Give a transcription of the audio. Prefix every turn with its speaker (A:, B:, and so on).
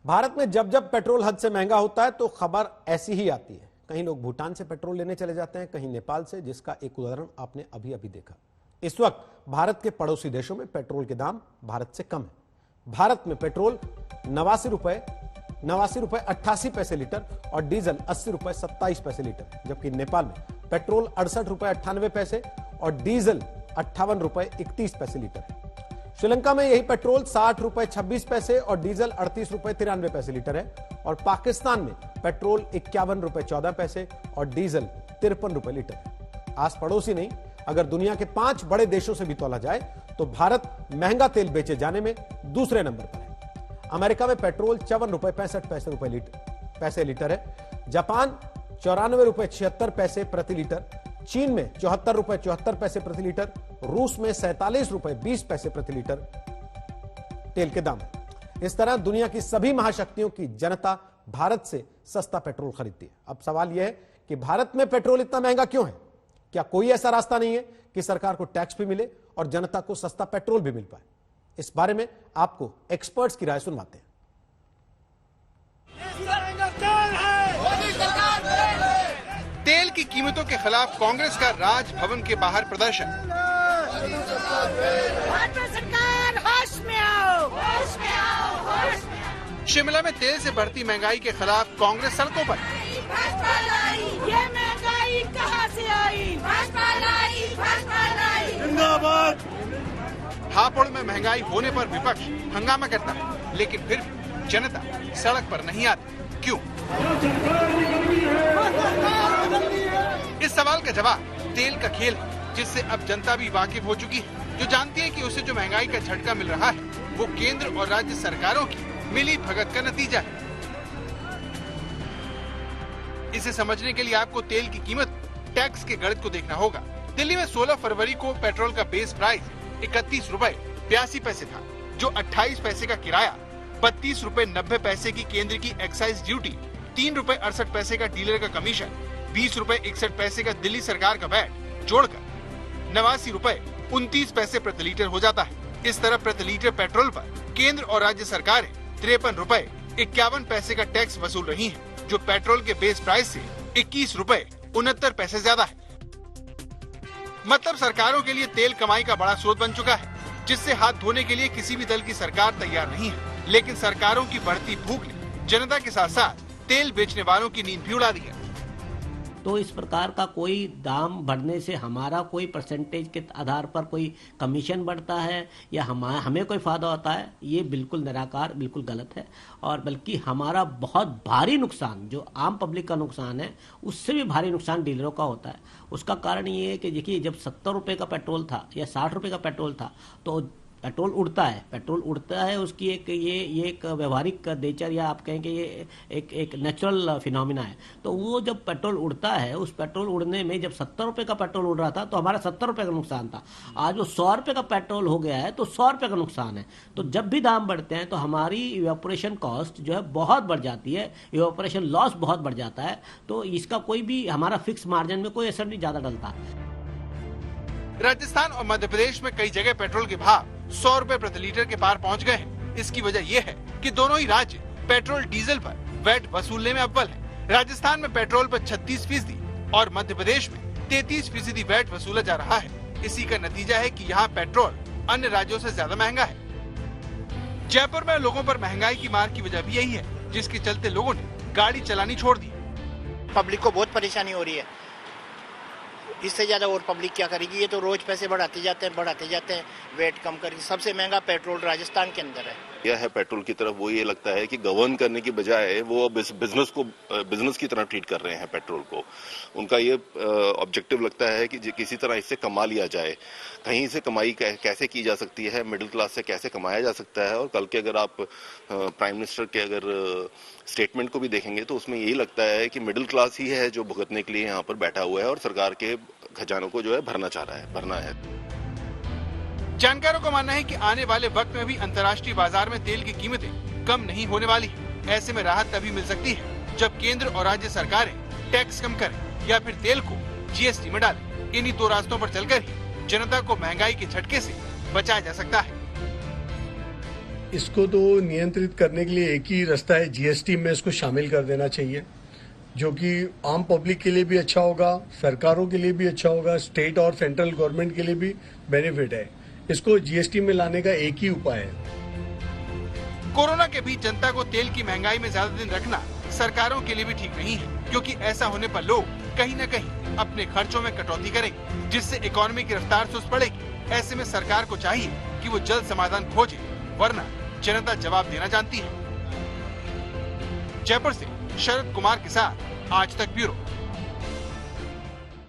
A: भारत में जब जब पेट्रोल हद से महंगा होता है तो खबर ऐसी ही आती है। कहीं लोग भूटान से पेट्रोल लेने चले जाते हैं, कहीं नेपाल से, जिसका एक उदाहरण आपने अभी अभी देखा। इस वक्त भारत के पड़ोसी देशों में पेट्रोल के दाम भारत से कम है। भारत में पेट्रोल 89 रुपए 88 पैसे लीटर और डीजल 80 रुपए 27 पैसे लीटर, जबकि नेपाल में पेट्रोल 68 रुपए 98 पैसे और डीजल 58 रुपए 31 पैसे लीटर है। श्रीलंका में यही पेट्रोल 60 रुपए 26 पैसे और डीजल 38 रुपए 93 पैसे लीटर है और पाकिस्तान में पेट्रोल 51 रुपए 14 पैसे और डीजल 53 रुपए लीटर है। आस पड़ोसी नहीं, अगर दुनिया के 5 बड़े देशों से भी तोला जाए तो भारत महंगा तेल बेचे जाने में दूसरे नंबर पर है। अमेरिका में पेट्रोल 54 रुपए 65 पैसे लीटर है, जापान 94 रुपए 76 पैसे प्रति लीटर, चीन में 74 रुपए 74 पैसे प्रति लीटर, रूस में 47 रुपए 20 पैसे प्रति लीटर तेल के दाम है। इस तरह दुनिया की सभी महाशक्तियों की जनता भारत से सस्ता पेट्रोल खरीदती है। अब सवाल यह है कि भारत में पेट्रोल इतना महंगा क्यों है? क्या कोई ऐसा रास्ता नहीं है कि सरकार को टैक्स भी मिले और जनता को सस्ता पेट्रोल भी मिल पाए? इस बारे में आपको एक्सपर्ट्स की राय सुनवाते हैं।
B: तेल की कीमतों के खिलाफ कांग्रेस का राजभवन के बाहर प्रदर्शन। शिमला में तेल से बढ़ती महंगाई के खिलाफ कांग्रेस सड़कों पर।
C: ये महंगाई कहां से आई?
B: जिंदाबाद। हापुड़ में महंगाई होने पर विपक्ष हंगामा करता है, लेकिन फिर जनता सड़क पर नहीं आती। क्यों? इस सवाल का जवाब तेल का खेल है, जिससे अब जनता भी वाकिफ हो चुकी है, जो जानती है कि उसे जो महंगाई का झटका मिल रहा है वो केंद्र और राज्य सरकारों की मिली भगत का नतीजा है। इसे समझने के लिए आपको तेल की कीमत टैक्स के गणित को देखना होगा। दिल्ली में 16 फरवरी को पेट्रोल का बेस प्राइस 31 रुपए 82 पैसे था, जो 28 पैसे का किराया, 32 रुपए 90 पैसे की केंद्र की एक्साइज ड्यूटी, 3 रुपए 68 पैसे का डीलर का कमीशन, 20 रुपए 61 पैसे का दिल्ली सरकार का वैट जोड़कर 89 रुपए 29 पैसे प्रति लीटर हो जाता है। इस तरह प्रति लीटर पेट्रोल पर केंद्र और राज्य सरकारें 53 रुपए 51 पैसे का टैक्स वसूल रही हैं, जो पेट्रोल के बेस प्राइस से 21 रुपए 69 पैसे ज्यादा है। मतलब सरकारों के लिए तेल कमाई का बड़ा स्रोत बन चुका है, जिससे हाथ धोने के लिए किसी भी दल की सरकार तैयार नहीं है। लेकिन सरकारों की बढ़ती भूख ने जनता के साथ साथ तेल बेचने वालों की नींद भी उड़ा दी है।
D: तो इस प्रकार का कोई दाम बढ़ने से हमारा कोई परसेंटेज के आधार पर कोई कमीशन बढ़ता है या हमें कोई फायदा होता है, ये बिल्कुल निराकार, बिल्कुल गलत है। और बल्कि हमारा बहुत भारी नुकसान, जो आम पब्लिक का नुकसान है, उससे भी भारी नुकसान डीलरों का होता है। उसका कारण ये है कि देखिए, जब 70 रुपये का पेट्रोल था या 60 रुपये का पेट्रोल था तो पेट्रोल उड़ता है, उसकी ये एक व्यवहारिक नेचर, या आप कहें कि ये एक नेचुरल फिनोमिना है। तो वो जब पेट्रोल उड़ता है, उस पेट्रोल उड़ने में जब 70 रुपये का पेट्रोल उड़ रहा था तो हमारा 70 रुपये का नुकसान था। आज वो 100 रुपये का पेट्रोल हो गया है तो 100 रुपये का नुकसान है। तो जब भी दाम बढ़ते हैं तो हमारी इवेपोरेशन कॉस्ट जो है बहुत बढ़ जाती है, इवेपोरेशन लॉस बहुत बढ़ जाता है। तो इसका कोई भी हमारा फिक्स मार्जिन में कोई असर नहीं ज्यादा डलता।
B: राजस्थान और मध्य प्रदेश में कई जगह पेट्रोल के भाव 100 रुपए प्रति लीटर के पार पहुंच गए हैं। इसकी वजह यह है कि दोनों ही राज्य पेट्रोल डीजल पर वैट वसूलने में अव्वल है। राजस्थान में पेट्रोल पर 36% और मध्य प्रदेश में 33% वैट वसूला जा रहा है। इसी का नतीजा है कि यहाँ पेट्रोल अन्य राज्यों से ज्यादा महंगा है। जयपुर में लोगों पर महंगाई की मार की वजह भी यही है, जिसके चलते लोगों ने गाड़ी चलानी छोड़ दी।
E: पब्लिक को बहुत परेशानी हो रही है, इससे ज्यादा और पब्लिक क्या करेगी? ये तो रोज पैसे बढ़ाते जाते हैं, वेट कम करेगी। सबसे महंगा पेट्रोल राजस्थान के अंदर है।
F: यह है पेट्रोल की तरफ वो ये लगता है कि गवर्न करने की बजाय वो बिजनेस की तरह ट्रीट कर रहे हैं पेट्रोल को। उनका ये ऑब्जेक्टिव लगता है कि किसी तरह इससे कमा लिया जाए। कहीं से कमाई कैसे की जा सकती है, मिडिल क्लास से कैसे कमाया जा सकता है। और कल के अगर आप प्राइम मिनिस्टर के अगर स्टेटमेंट को भी देखेंगे तो उसमें यही लगता है कि मिडिल क्लास ही है जो भुगतने के लिए यहाँ पर बैठा हुआ है और सरकार के खजानों को जो है भरना है।
B: जानकारों का मानना है कि आने वाले वक्त में भी अंतर्राष्ट्रीय बाजार में तेल की कीमतें कम नहीं होने वाली है। ऐसे में राहत तभी मिल सकती है जब केंद्र और राज्य सरकारें टैक्स कम करें या फिर तेल को जीएसटी में डालें। इन्हीं दो रास्तों पर चलकर ही जनता को महंगाई के झटके से बचाया जा सकता है।
G: इसको तो नियंत्रित करने के लिए एक ही रास्ता है, जीएसटी में इसको शामिल कर देना चाहिए, जो कि आम पब्लिक के लिए भी अच्छा होगा, सरकारों के लिए भी अच्छा होगा, स्टेट और सेंट्रल गवर्नमेंट के लिए भी बेनिफिट है। इसको जीएसटी में लाने का एक ही उपाय है।
B: कोरोना के बीच जनता को तेल की महंगाई में ज्यादा दिन रखना सरकारों के लिए भी ठीक नहीं है, क्योंकि ऐसा होने पर लोग कहीं न कहीं अपने खर्चों में कटौती करेंगे, जिससे इकोनॉमी की रफ्तार सुस्त पड़ेगी। ऐसे में सरकार को चाहिए कि वो जल्द समाधान खोजे, वरना जनता जवाब देना जानती है। जयपुर से शरद कुमार के साथ आज तक ब्यूरो।